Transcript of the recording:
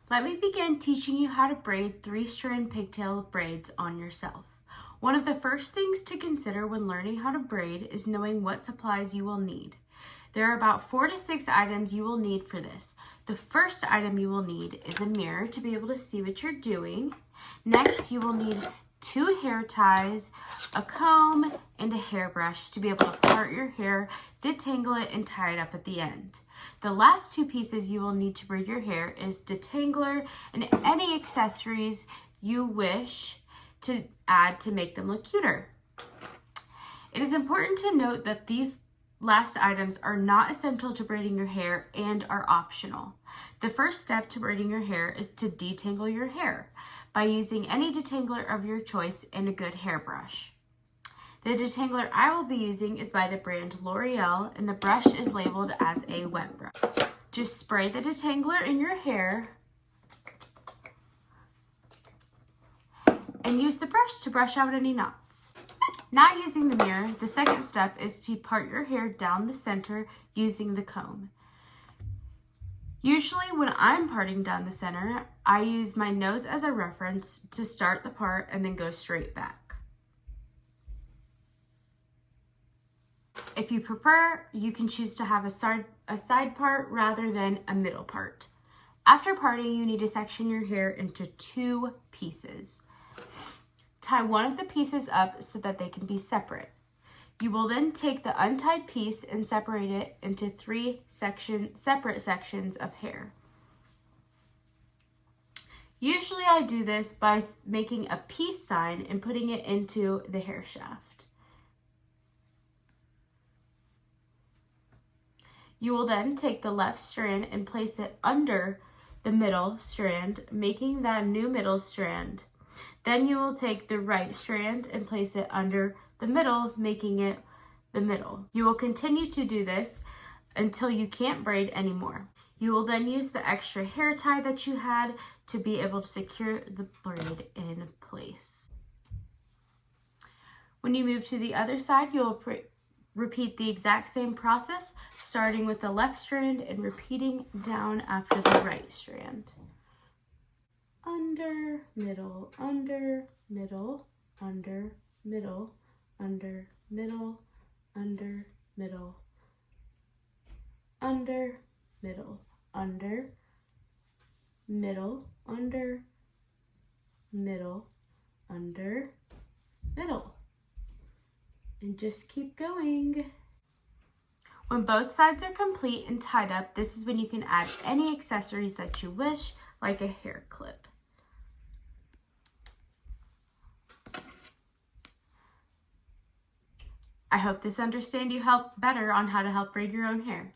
Let me begin teaching you how to braid 3-strand pigtail braids on yourself. One of the first things to consider when learning how to braid is knowing what supplies you will need. There are about 4 to 6 items you will need for this. The first item you will need is a mirror to be able to see what you're doing. Next, you will need 2 hair ties, a comb, and a hairbrush to be able to part your hair, detangle it, and tie it up at the end. The last 2 pieces you will need to braid your hair is detangler and any accessories you wish to add to make them look cuter. It is important to note that these last items are not essential to braiding your hair and are optional. The first step to braiding your hair is to detangle your hair by using any detangler of your choice and a good hairbrush. The detangler I will be using is by the brand L'Oreal, and the brush is labeled as a wet brush. Just spray the detangler in your hair and use the brush to brush out any knots. Not using the mirror, the second step is to part your hair down the center using the comb. Usually when I'm parting down the center, I use my nose as a reference to start the part and then go straight back. If you prefer, you can choose to have a side part rather than a middle part. After parting, you need to section your hair into 2 pieces. Tie one of the pieces up so that they can be separate. You will then take the untied piece and separate it into 3 separate sections of hair. Usually I do this by making a peace sign and putting it into the hair shaft. You will then take the left strand and place it under the middle strand, making that a new middle strand. Then you will take the right strand and place it under the middle, making it the middle. You will continue to do this until you can't braid anymore. You will then use the extra hair tie that you had to be able to secure the braid in place. When you move to the other side, you will repeat the exact same process, starting with the left strand and repeating down after the right strand. Under, middle, under, middle, under, middle, under, middle, under, middle, under, middle, under, middle, under, middle, under, middle. And just keep going. When both sides are complete and tied up, this is when you can add any accessories that you wish, like a hair clip. I hope this understanding you helped better on how to help braid your own hair.